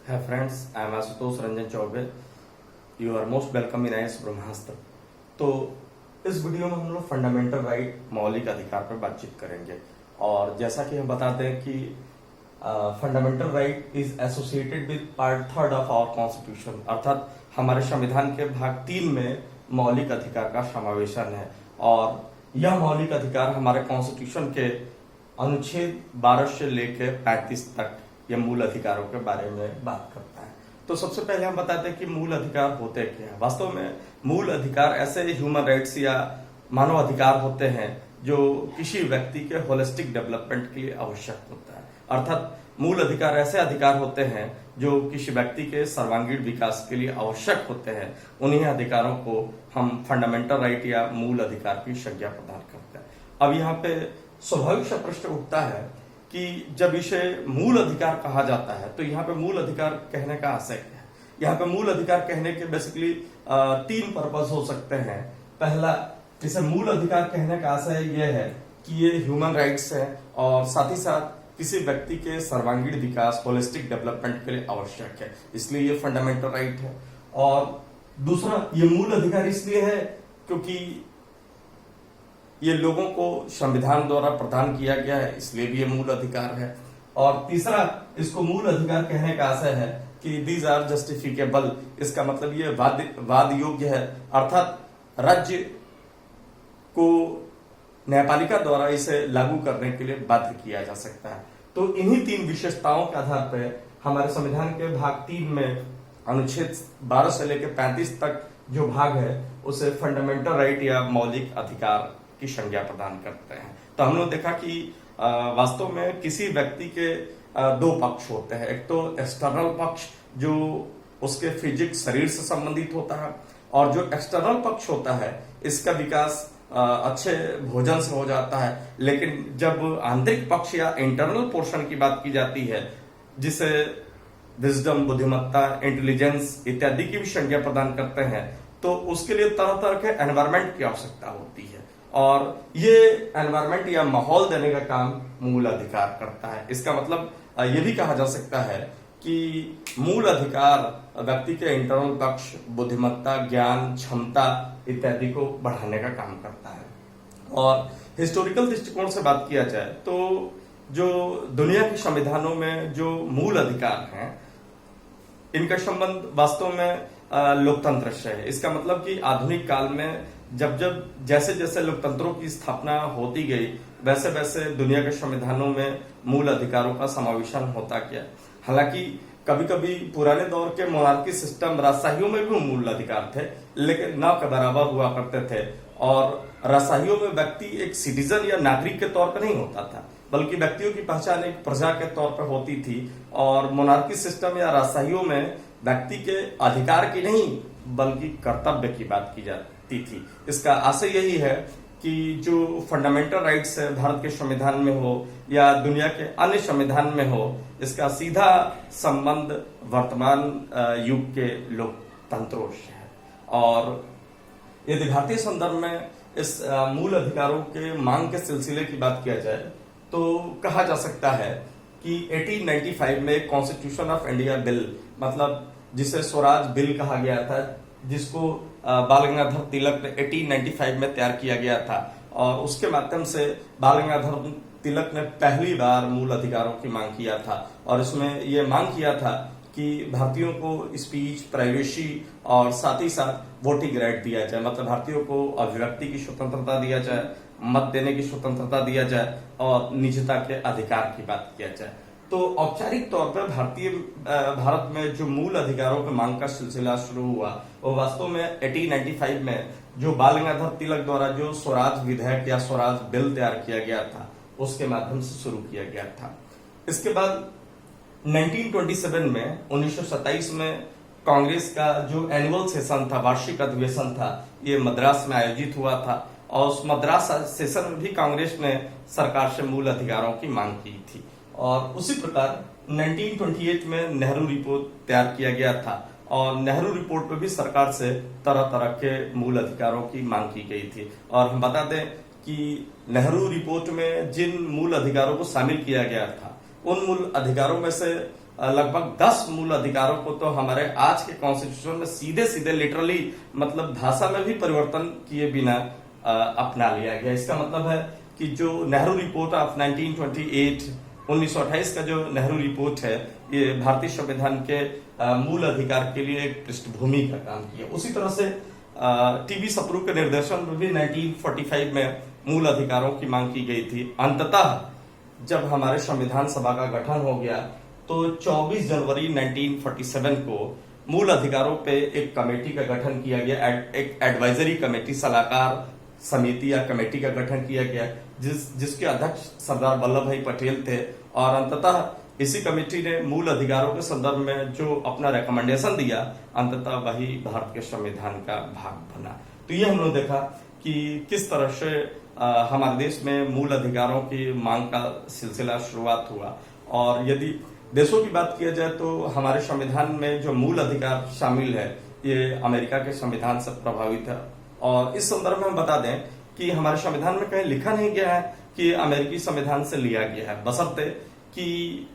Hi friends, I am Ashutosh Ranjan Choubey. You are most welcome in IS ब्रह्मास्त्र. तो इस video में हम लोग फंडामेंटल राइट मौलिक अधिकार पर बातचीत करेंगे. और जैसा कि हम बताते हैं कि fundamental right is associated with part 3 of our constitution, अर्थात हमारे संविधान के भाग 3 में मौलिक अधिकार का समावेशन है. और यह मौलिक अधिकार हमारे कॉन्स्टिट्यूशन के अनुच्छेद 12 से लेकर 35 तक यह मूल अधिकारों के बारे में बात करता है. तो सबसे पहले हम बताते हैं कि मूल अधिकार होते क्या हैं. वास्तव में मूल अधिकार ऐसे ह्यूमन राइट्स या मानव अधिकार होते हैं जो किसी व्यक्ति के होलिस्टिक डेवलपमेंट के लिए आवश्यक होता है. अर्थात मूल अधिकार ऐसे अधिकार होते हैं जो किसी व्यक्ति के सर्वांगीण विकास के लिए आवश्यक होते हैं. उन्हीं अधिकारों को हम फंडामेंटल राइट या मूल अधिकार की संज्ञा प्रदान करते हैं. अब यहाँ पे स्वाभाविक सा प्रश्न उठता है कि जब इसे मूल अधिकार कहा जाता है तो यहाँ पे मूल अधिकार कहने का आशय क्या है. यहाँ पे मूल अधिकार कहने के बेसिकली 3 पर्पस हो सकते हैं. पहला, इसे मूल अधिकार कहने का आशय यह है कि ये ह्यूमन राइट्स है और साथ ही साथ किसी व्यक्ति के सर्वांगीण विकास होलिस्टिक डेवलपमेंट के लिए आवश्यक है, इसलिए ये फंडामेंटल राइट है. और दूसरा, ये मूल अधिकार इसलिए है क्योंकि ये लोगों को संविधान द्वारा प्रदान किया गया है, इसलिए भी ये मूल अधिकार है. और तीसरा, इसको मूल अधिकार कहने का आशय है कि दीज आर जस्टिफिकेबल. इसका मतलब ये वाद योग्य है, अर्थात राज्य को न्यायपालिका द्वारा इसे लागू करने के लिए बाध्य किया जा सकता है. तो इन्हीं 3 विशेषताओं के आधार पर हमारे संविधान के भाग 3 में अनुच्छेद 12 से लेकर 35 तक जो भाग है उसे फंडामेंटल राइट या मौलिक अधिकार की संज्ञा प्रदान करते हैं. तो हम लोग देखा कि वास्तव में किसी व्यक्ति के 2 पक्ष होते हैं. एक तो एक्सटर्नल पक्ष जो उसके फिजिक्स शरीर से संबंधित होता है, और जो एक्सटर्नल पक्ष होता है इसका विकास अच्छे भोजन से हो जाता है. लेकिन जब आंतरिक पक्ष या इंटरनल पोर्शन की बात की जाती है जिसे विजडम, बुद्धिमत्ता, इंटेलिजेंस इत्यादि की भी संज्ञा प्रदान करते हैं, तो उसके लिए तरह तरह के एनवायरमेंट की आवश्यकता होती है. और ये एनवायरमेंट या माहौल देने का काम मूल अधिकार करता है. इसका मतलब ये भी कहा जा सकता है कि मूल अधिकार व्यक्ति के इंटरनल पक्ष, बुद्धिमत्ता, ज्ञान, क्षमता इत्यादि को बढ़ाने का काम करता है. और हिस्टोरिकल दृष्टिकोण से बात किया जाए तो जो दुनिया के संविधानों में जो मूल अधिकार हैं इनका संबंध वास्तव में लोकतंत्र से है. इसका मतलब कि आधुनिक काल में जब जैसे जैसे लोकतंत्रों की स्थापना होती गई वैसे वैसे दुनिया के संविधानों में मूल अधिकारों का समावेशन होता गया. हालांकि कभी कभी पुराने दौर के मोनार्की सिस्टम राजशाहियों में भी मूल अधिकार थे, लेकिन न के बराबर हुआ करते थे. और राजशाहियों में व्यक्ति एक सिटीजन या नागरिक के तौर पर नहीं होता था, बल्कि व्यक्तियों की पहचान एक प्रजा के तौर पर होती थी. और मोनार्की सिस्टम या राजशाहियों में व्यक्ति के अधिकार की नहीं बल्कि कर्तव्य की बात की जाती थी. इसका आशय यही है कि जो फंडामेंटल राइट्स है भारत के संविधान में हो या दुनिया के अन्य संविधान में हो, इसका सीधा संबंध वर्तमान युग के लोकतंत्रों से है. और यदि भारतीय संदर्भ में इस मूल अधिकारों के मांग के सिलसिले की बात किया जाए तो कहा जा सकता है कि 1895 में कॉन्स्टिट्यूशन ऑफ इंडिया बिल, मतलब जिसे स्वराज बिल कहा गया था, जिसको बाल गंगाधर तिलक ने 1895 में तैयार किया गया था. और उसके माध्यम से बाल गंगाधर तिलक ने पहली बार मूल अधिकारों की मांग किया था. और इसमें यह मांग किया था कि भारतीयों को स्पीच, प्राइवेसी और साथ ही साथ वोटिंग राइट दिया जाए. मतलब भारतीयों को अभिव्यक्ति की स्वतंत्रता दिया जाए, मत देने की स्वतंत्रता दिया जाए और निजता के अधिकार की बात किया जाए. तो औपचारिक तौर पर भारत में जो मूल अधिकारों की मांग का सिलसिला शुरू हुआ वो वास्तव में 1895 में जो बाल गंगाधर तिलक द्वारा जो स्वराज विधेयक या स्वराज बिल तैयार किया गया था उसके माध्यम से शुरू किया गया था. इसके बाद 1927 में 1927 में कांग्रेस का जो एनुअल सेशन था, वार्षिक अधिवेशन था, ये मद्रास में आयोजित हुआ था. और उस मद्रास सेशन में भी कांग्रेस ने सरकार से मूल अधिकारों की मांग की थी. और उसी प्रकार 1928 में नेहरू रिपोर्ट तैयार किया गया था और नेहरू रिपोर्ट में भी सरकार से तरह तरह के मूल अधिकारों की मांग की गई थी. और हम बता दें कि नेहरू रिपोर्ट में जिन मूल अधिकारों को शामिल किया गया था उन मूल अधिकारों में से लगभग 10 मूल अधिकारों को तो हमारे आज के कॉन्स्टिट्यूशन में सीधे सीधे लिटरली मतलब भाषा में भी परिवर्तन किए बिना अपना लिया गया। इसका मतलब है कि जो नेहरू रिपोर्ट ऑफ 1928 का जो नेहरू रिपोर्ट है, ये भारतीय संविधान के मूल अधिकार के लिए एक पृष्ठभूमि का काम किया। उसी तरह से टीबी सप्रू के निर्देशन में भी 1945 में मूल अधिकारों की मांग की गई थी। अंततः जब हमारे संविधान सभा का गठन हो गया तो 24 जनवरी 1947 को मूल अधिकारों पे एक कमेटी का गठन किया गया, एक एडवाइजरी कमेटी, सलाहकार समिति या कमेटी का गठन किया गया, जिसके अध्यक्ष सरदार वल्लभ भाई पटेल थे। और अंततः इसी कमेटी ने मूल अधिकारों के संदर्भ में जो अपना रिकमेंडेशन दिया, अंततः वही भारत के संविधान का भाग बना। तो ये हमने देखा कि किस तरह से हमारे देश में मूल अधिकारों की मांग का सिलसिला शुरुआत हुआ। और यदि देशों की बात किया जाए तो हमारे संविधान में जो मूल अधिकार शामिल है, ये अमेरिका के संविधान से प्रभावित है। और इस संदर्भ में हम बता दें कि हमारे संविधान में कहीं लिखा नहीं गया है कि अमेरिकी संविधान से लिया गया है, बशर्ते कि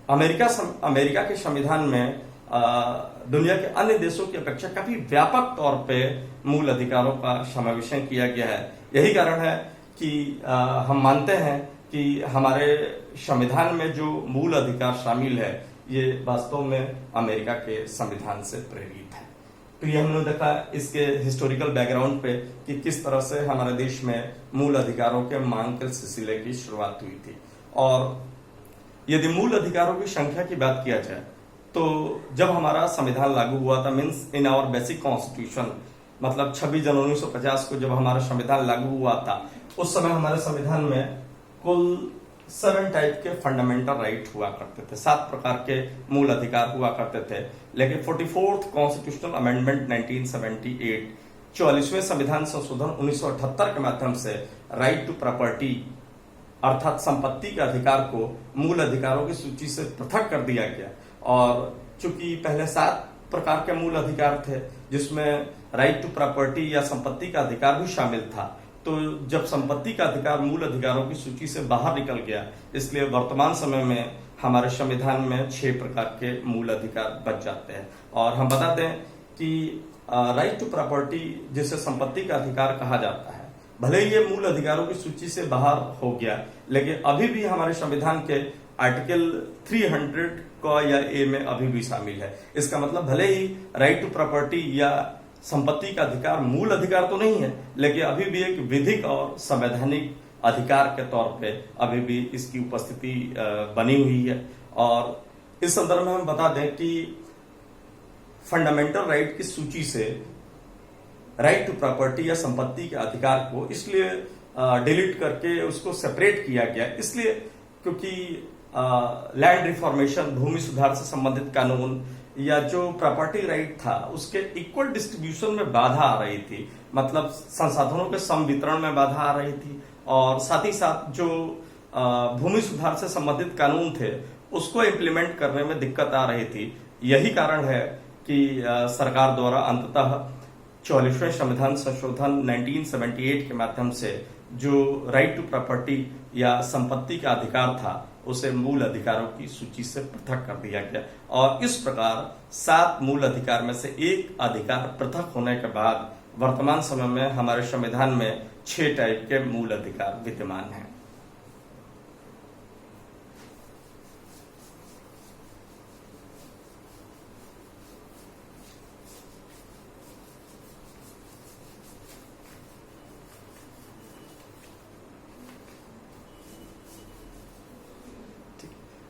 अमेरिका के संविधान में दुनिया के अन्य देशों की अपेक्षा काफी व्यापक तौर पे मूल अधिकारों का समावेशन किया गया है। यही कारण है कि हम मानते हैं कि हमारे संविधान में जो मूल अधिकार शामिल है, ये वास्तव में अमेरिका के संविधान से प्रेरित है। तो ये हमने देखा इसके हिस्टोरिकल बैकग्राउंड पे कि किस तरह से हमारे देश में मूल अधिकारों के मांग के सिलसिले की शुरुआत हुई थी। और यदि मूल अधिकारों की संख्या की बात किया जाए तो जब हमारा संविधान लागू हुआ था, means in our basic constitution, मतलब 26 जनवरी 1950 को जब हमारा संविधान लागू हुआ था, उस समय हमारे संविधान में कुल 7 टाइप के फंडामेंटल राइट हुआ करते थे, 7 प्रकार के मूल अधिकार हुआ करते थे। लेकिन 44th कॉन्स्टिट्यूशनल अमेंडमेंट 1978, 44वें संविधान संशोधन 1978 के माध्यम से राइट टू प्रॉपर्टी अर्थात संपत्ति के अधिकार को मूल अधिकारों की सूची से पृथक कर दिया गया। और चूंकि पहले 7 प्रकार के मूल अधिकार थे जिसमें राइट टू प्रॉपर्टी या संपत्ति का अधिकार भी शामिल था, तो जब संपत्ति का अधिकार मूल अधिकारों की सूची से बाहर निकल गया, इसलिए वर्तमान समय में हमारे संविधान में 6 प्रकार के मूल अधिकार बच जाते हैं। और हम बता दें कि राइट टू प्रॉपर्टी जिसे संपत्ति का अधिकार कहा जाता है, भले ही ये मूल अधिकारों की सूची से बाहर हो गया, लेकिन अभी भी हमारे संविधान के आर्टिकल 300 का या ए में अभी भी शामिल है। इसका मतलब भले ही राइट टू प्रॉपर्टी या संपत्ति का अधिकार मूल अधिकार तो नहीं है, लेकिन अभी भी एक विधिक और संवैधानिक अधिकार के तौर पे अभी भी इसकी उपस्थिति बनी हुई है। और इस संदर्भ में हम बता दें कि फंडामेंटल राइट की सूची से राइट टू प्रॉपर्टी या संपत्ति के अधिकार को इसलिए डिलीट करके उसको सेपरेट किया गया, इसलिए क्योंकि लैंड रिफॉर्मेशन, भूमि सुधार से संबंधित कानून या जो प्रॉपर्टी राइट था उसके इक्वल डिस्ट्रीब्यूशन में बाधा आ रही थी, मतलब संसाधनों के सम वितरण में बाधा आ रही थी। और साथ ही साथ जो भूमि सुधार से संबंधित कानून थे उसको इम्प्लीमेंट करने में दिक्कत आ रही थी। यही कारण है कि सरकार द्वारा अंततः 44वें संविधान संशोधन 1978 के माध्यम से जो राइट टू प्रॉपर्टी या संपत्ति का अधिकार था उसे मूल अधिकारों की सूची से पृथक कर दिया गया। और इस प्रकार 7 मूल अधिकार में से एक अधिकार पृथक होने के बाद वर्तमान समय में हमारे संविधान में 6 टाइप के मूल अधिकार विद्यमान हैं।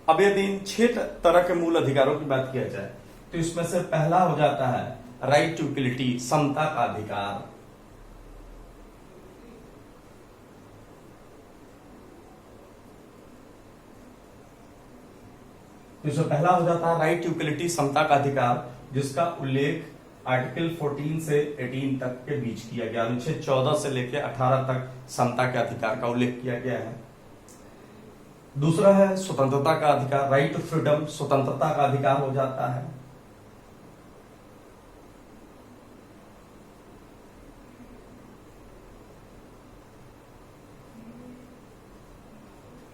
अब यदि इन 6 तरह के मूल अधिकारों की बात किया जाए तो इसमें से पहला हो जाता है राइट टू इक्वलिटी, समता का अधिकार। तो इसमें पहला हो जाता है राइट टू इक्वलिटी, समता का अधिकार, जिसका उल्लेख आर्टिकल 14 से 18 तक के बीच किया गया। अनुच्छेद 14 से लेकर 18 तक समता के अधिकार का उल्लेख किया गया है। दूसरा है स्वतंत्रता का अधिकार, राइट टू फ्रीडम, स्वतंत्रता का अधिकार हो जाता है।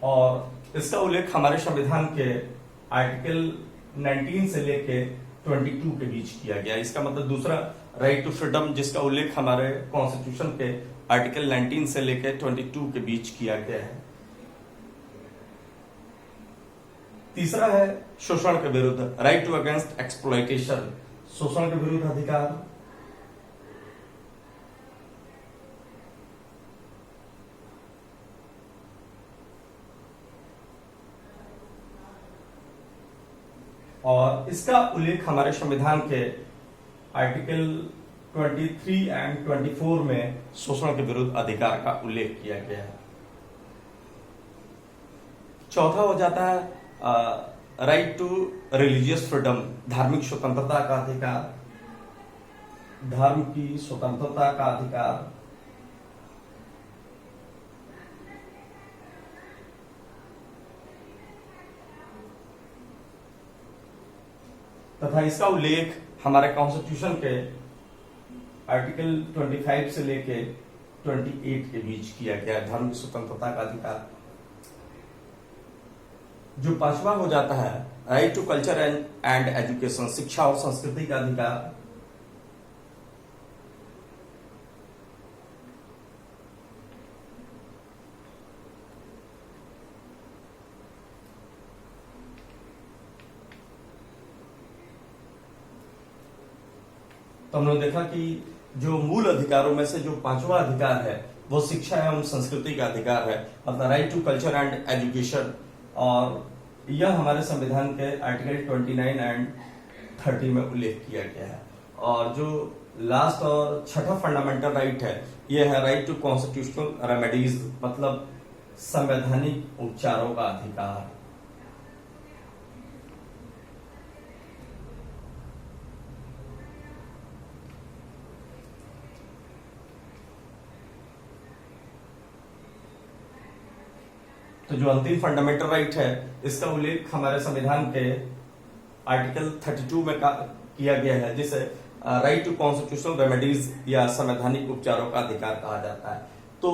और इसका उल्लेख हमारे संविधान के आर्टिकल 19 से लेके 22 के बीच किया गया। इसका मतलब दूसरा राइट टू फ्रीडम जिसका उल्लेख हमारे कॉन्स्टिट्यूशन के आर्टिकल 19 से लेके 22 के बीच किया गया है। तीसरा है शोषण के विरुद्ध, राइट टू अगेंस्ट एक्सप्लॉयटेशन, शोषण के विरुद्ध अधिकार। और इसका उल्लेख हमारे संविधान के आर्टिकल 23 एंड 24 में शोषण के विरुद्ध अधिकार का उल्लेख किया गया है। चौथा हो जाता है राइट टू रिलीजियस फ्रीडम, धार्मिक स्वतंत्रता का अधिकार, धर्म की स्वतंत्रता का अधिकार। तथा इसका उल्लेख हमारे कॉन्स्टिट्यूशन के आर्टिकल 25 से लेके 28 के बीच किया गया है, धर्म की स्वतंत्रता का अधिकार। जो पांचवा हो जाता है right to culture and education, शिक्षा और संस्कृति का अधिकार। तो हमने देखा कि जो मूल अधिकारों में से जो पांचवा अधिकार है वो शिक्षा एवं संस्कृति का अधिकार है, मतलब right to culture and education. और यह हमारे संविधान के आर्टिकल 29 एंड 30 में उल्लेख किया गया है। और जो लास्ट और छठा फंडामेंटल राइट है यह है राइट टू कॉन्स्टिट्यूशनल रेमेडीज, मतलब संवैधानिक उपचारों का अधिकार। तो जो अंतिम फंडामेंटल राइट है इसका उल्लेख हमारे संविधान के आर्टिकल 32 में किया गया है, जिसे राइट टू कॉन्स्टिट्यूशनल रेमेडीज या संवैधानिक उपचारों का अधिकार कहा जाता है। तो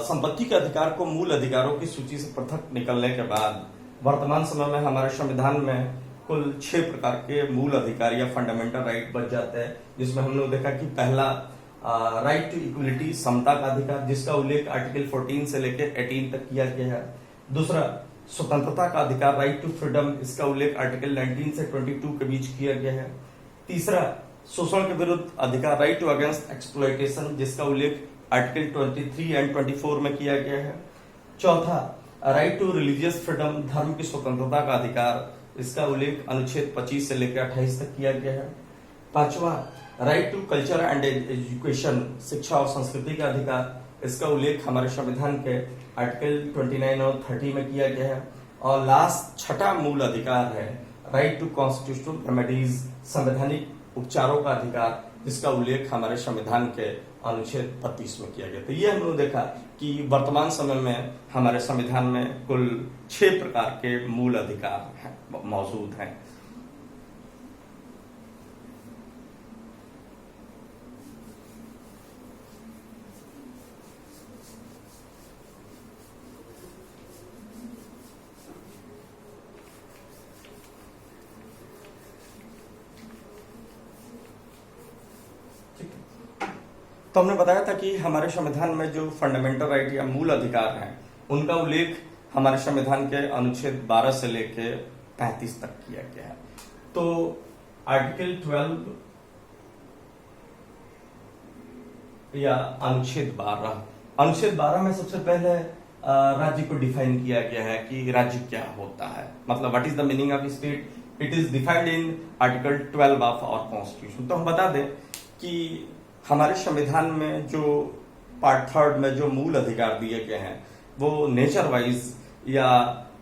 संपत्ति के अधिकार को मूल अधिकारों की सूची से पृथक निकलने के बाद वर्तमान समय में हमारे संविधान में कुल 6 प्रकार के मूल अधिकार या फंडामेंटल राइट बच जाते हैं, जिसमें हम लोग देखा कि पहला राइट टू इक्वलिटी, समता का अधिकार, जिसका उल्लेख आर्टिकल 14 से लेकर 18 तक किया गया है। दूसरा स्वतंत्रता का अधिकार, राइट टू फ्रीडम, इसका उल्लेख आर्टिकल 19 से 22 के बीच किया गया है। तीसरा शोषण के विरुद्ध अधिकार, राइट टू अगेंस्ट एक्सप्लॉयटेशन, जिसका उल्लेख आर्टिकल 23 एंड 24 में किया गया है। चौथा राइट टू रिलीजियस फ्रीडम, धर्म की स्वतंत्रता का अधिकार, इसका उल्लेख अनुच्छेद 25 से लेकर 28 तक किया गया है। पांचवा right to culture and education, शिक्षा और संस्कृति का अधिकार, इसका उल्लेख हमारे संविधान के आर्टिकल 29 और 30 में किया गया है। और लास्ट छठा मूल अधिकार है राइट टू कॉन्स्टिट्यूशनल रेमेडीज, संवैधानिक उपचारों का अधिकार, जिसका उल्लेख हमारे संविधान के अनुच्छेद 32 में किया गया। तो ये हमने देखा कि वर्तमान समय में हमारे संविधान में कुल 6 प्रकार के मूल अधिकार मौजूद हैं। तो हमने बताया था कि हमारे संविधान में जो फंडामेंटल राइट या मूल अधिकार हैं उनका उल्लेख हमारे संविधान के अनुच्छेद 12 से लेके 35 तक किया गया है। तो आर्टिकल 12 या अनुच्छेद 12 में सबसे पहले राज्य को डिफाइन किया गया है कि राज्य क्या होता है, मतलब what is the meaning of state. It is defined in article 12 of our constitution. तो हम बता दें कि हमारे संविधान में जो पार्ट 3 में जो मूल अधिकार दिए गए हैं वो नेचर वाइज या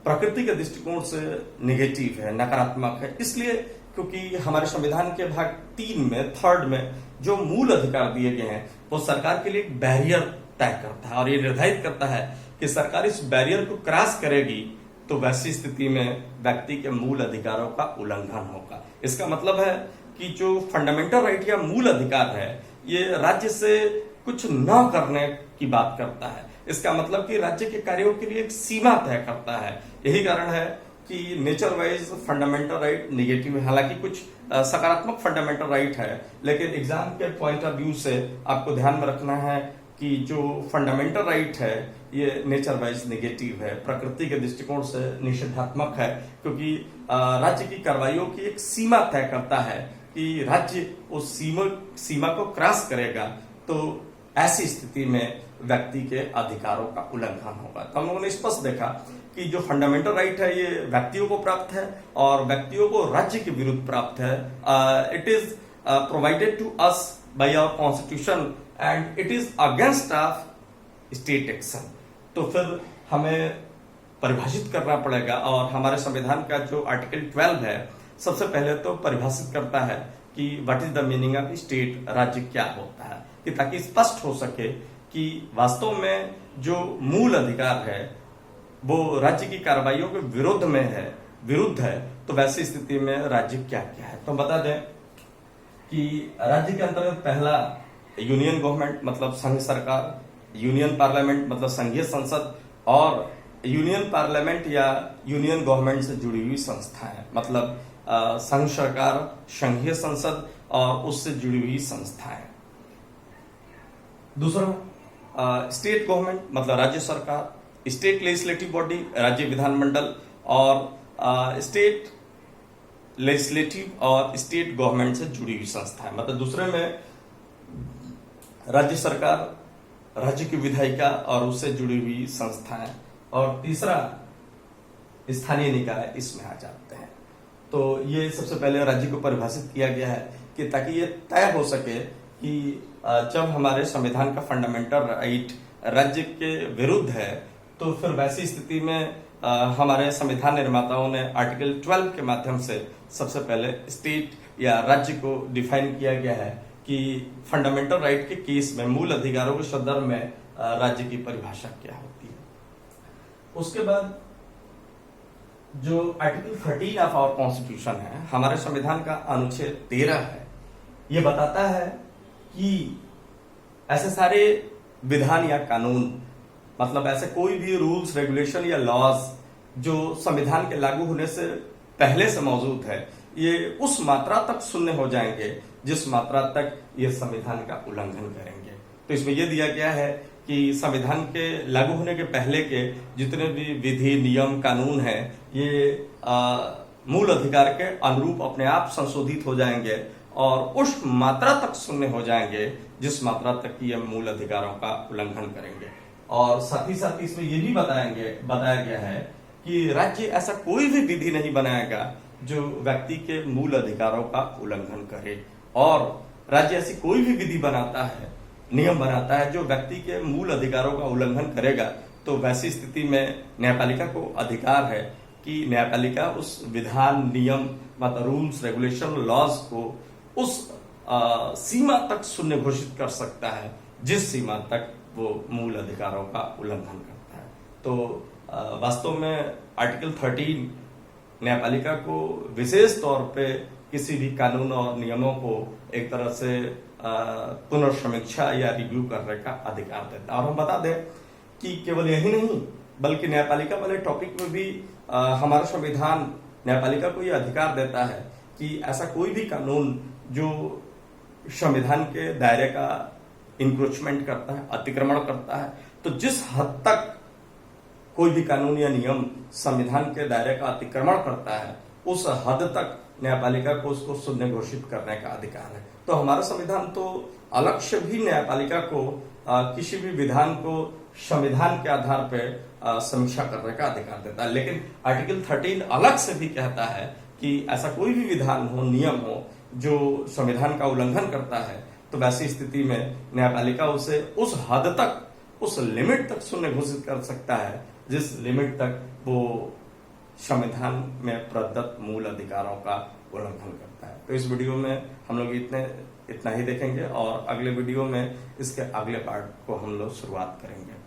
प्रकृति के दृष्टिकोण से नेगेटिव है, नकारात्मक है, इसलिए क्योंकि हमारे संविधान के भाग 3 में 3 में जो मूल अधिकार दिए गए हैं वो सरकार के लिए एक बैरियर तय करता है और ये निर्धारित करता है कि सरकार इस बैरियर को क्रॉस करेगी तो वैसी स्थिति में व्यक्ति के मूल अधिकारों का उल्लंघन होगा। इसका मतलब है कि जो फंडामेंटल राइट या मूल अधिकार है ये राज्य से कुछ न करने की बात करता है। इसका मतलब कि राज्य के कार्यों के लिए एक सीमा तय करता है। यही कारण है कि nature wise fundamental right negative है, हालांकि कुछ सकारात्मक फंडामेंटल राइट है, लेकिन एग्जाम के पॉइंट ऑफ व्यू से आपको ध्यान में रखना है कि जो फंडामेंटल राइट है ये नेचर वाइज निगेटिव है, प्रकृति के दृष्टिकोण से निषेधात्मक है, क्योंकि राज्य की कार्रवाइयों की एक सीमा तय करता है कि राज्य उस सीमा को क्रॉस करेगा तो ऐसी स्थिति में व्यक्ति के अधिकारों का उल्लंघन होगा। तो हम लोगों ने स्पष्ट देखा कि जो फंडामेंटल राइट है ये व्यक्तियों को प्राप्त है और व्यक्तियों को राज्य के विरुद्ध प्राप्त है। It is provided to us by our constitution and it is against of state action. तो फिर हमें परिभाषित करना पड़ेगा और हमारे संविधान का जो आर्टिकल 12 है सबसे पहले तो परिभाषित करता है कि what is the meaning of state, राज्य क्या होता है, कि ताकि स्पष्ट हो सके कि वास्तव में जो मूल अधिकार है वो राज्य की कार्रवाइयों के विरुद्ध है, तो वैसी स्थिति में राज्य क्या क्या है। तो बता दें कि राज्य के अंतर्गत पहला यूनियन गवर्नमेंट मतलब संघ सरकार, यूनियन पार्लियामेंट मतलब संघीय संसद, और यूनियन पार्लियामेंट या यूनियन गवर्नमेंट से जुड़ी हुई संस्थाएं मतलब संघ सरकार, संघीय संसद और उससे जुड़ी हुई संस्थाएं। दूसरा स्टेट गवर्नमेंट मतलब राज्य सरकार, स्टेट लेजिस्लेटिव बॉडी राज्य विधानमंडल, और स्टेट लेजिस्लेटिव और स्टेट गवर्नमेंट से जुड़ी हुई संस्थाएं। मतलब दूसरे में राज्य सरकार, राज्य की विधायिका और उससे जुड़ी हुई संस्थाएं, और तीसरा स्थानीय निकाय इसमें आ जाते हैं। तो ये सबसे पहले राज्य को परिभाषित किया गया है कि ताकि ये तय हो सके कि जब हमारे संविधान का फंडामेंटल राइट राज्य के विरुद्ध है तो फिर वैसी स्थिति में हमारे संविधान निर्माताओं ने आर्टिकल 12 के माध्यम से सबसे पहले स्टेट या राज्य को डिफाइन किया गया है कि फंडामेंटल राइट के केस में, मूल अधिकारों के संदर्भ में राज्य की परिभाषा क्या होती है। उसके बाद जो आर्टिकल 13 ऑफ आवर कॉन्स्टिट्यूशन है, हमारे संविधान का अनुच्छेद 13 है, ये बताता है कि ऐसे सारे विधान या कानून मतलब ऐसे कोई भी रूल्स, रेगुलेशन या लॉज जो संविधान के लागू होने से पहले से मौजूद है, ये उस मात्रा तक शून्य हो जाएंगे जिस मात्रा तक ये संविधान का उल्लंघन करेंगे। तो इसमें यह दिया गया है कि संविधान के लागू होने के पहले के जितने भी विधि, नियम, कानून हैं ये मूल अधिकार के अनुरूप अपने आप संशोधित हो जाएंगे और उस मात्रा तक शून्य हो जाएंगे जिस मात्रा तक ये मूल अधिकारों का उल्लंघन करेंगे। और साथ ही साथ इसमें ये भी बताया गया है कि राज्य ऐसा कोई भी विधि नहीं बनाएगा जो व्यक्ति के मूल अधिकारों का उल्लंघन करे, और राज्य ऐसी कोई भी विधि बनाता है, नियम बनाता है जो व्यक्ति के मूल अधिकारों का उल्लंघन करेगा, तो वैसी स्थिति में न्यायपालिका को अधिकार है कि न्यायपालिका उस विधान, नियम मतलब रूल्स, रेगुलेशन, लॉज को उस सीमा तक शून्य घोषित कर सकता है जिस सीमा तक वो मूल अधिकारों का उल्लंघन करता है। तो वास्तव में आर्टिकल 13 न्यायपालिका को विशेष तौर पे किसी भी कानून और नियमों को एक तरह से पुनर्समीक्षा या रिव्यू करने का अधिकार देता है। और हम बता दें कि केवल यही नहीं बल्कि न्यायपालिका वाले टॉपिक में भी हमारा संविधान न्यायपालिका को यह अधिकार देता है कि ऐसा कोई भी कानून जो संविधान के दायरे का इंक्रोचमेंट करता है, अतिक्रमण करता है, तो जिस हद तक कोई भी कानून या नियम संविधान के दायरे का अतिक्रमण करता है उस हद तक न्यायपालिका को उसको शून्य घोषित करने का अधिकार है। तो हमारा संविधान तो अलग से भी न्यायपालिका को किसी भी विधान को संविधान के आधार पर समीक्षा करने का अधिकार देता है, लेकिन आर्टिकल 13 अलग से भी कहता है कि ऐसा कोई भी विधान हो, नियम हो जो संविधान का उल्लंघन करता है, तो वैसी स्थिति में न्यायपालिका उसे उस हद तक, उस लिमिट तक शून्य घोषित कर सकता है जिस लिमिट तक वो संविधान में प्रदत्त मूल अधिकारों का उल्लंघन करता है। तो इस वीडियो में हम लोग इतना ही देखेंगे और अगले वीडियो में इसके अगले पार्ट को हम लोग शुरुआत करेंगे।